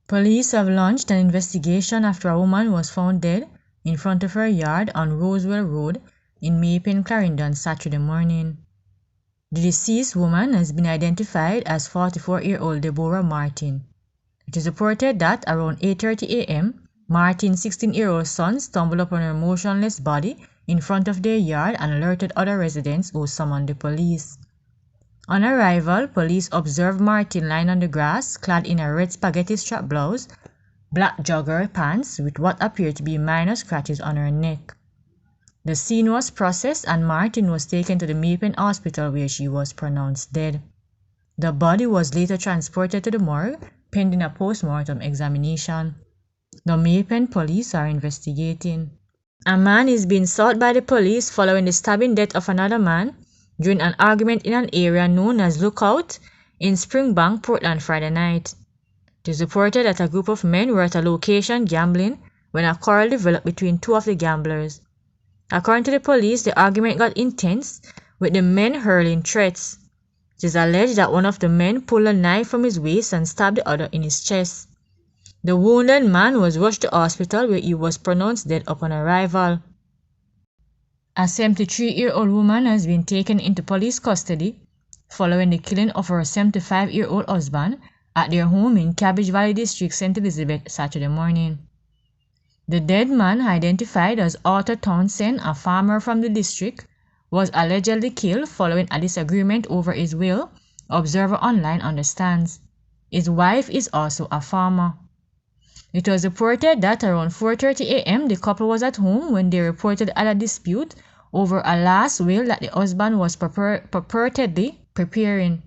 Police have launched an investigation after a woman was found dead in front of her yard on Rosewell Road in Maypen, Clarendon, Saturday morning. The deceased woman has been identified as 44-year-old Deborah Martin. It is reported that around 8:30 a.m., Martin's 16-year-old son stumbled upon her motionless body in front of their yard and alerted other residents who summoned the police. On arrival, police observed Martin lying on the grass, clad in a red spaghetti strap blouse, black jogger pants with what appeared to be minor scratches on her neck. The scene was processed and Martin was taken to the Maypen Hospital where she was pronounced dead. The body was later transported to the morgue pending a post-mortem examination. The Maypen police are investigating. A man is being sought by the police following the stabbing death of another man during an argument in an area known as Lookout in Springbank, Portland, Friday night. It is reported that a group of men were at a location gambling when a quarrel developed between two of the gamblers. According to the police, the argument got intense, with the men hurling threats. It is alleged that one of the men pulled a knife from his waist and stabbed the other in his chest. The wounded man was rushed to hospital where he was pronounced dead upon arrival. A 73-year-old woman has been taken into police custody following the killing of her 75-year-old husband at their home in Cabbage Valley District, St. Elizabeth, Saturday morning. The dead man, identified as Arthur Townsend, a farmer from the district, was allegedly killed following a disagreement over his will, Observer Online understands. His wife is also a farmer. It was reported that around 4:30 a.m. the couple was at home when they reported a dispute over a last will that the husband was purportedly preparing.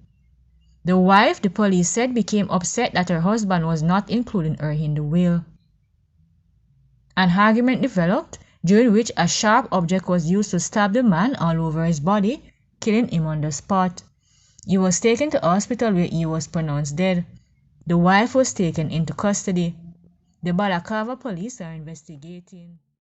The wife, the police said, became upset that her husband was not including her in the will. An argument developed, during which a sharp object was used to stab the man all over his body, killing him on the spot. He was taken to hospital where he was pronounced dead. The wife was taken into custody. The Balaclava police are investigating.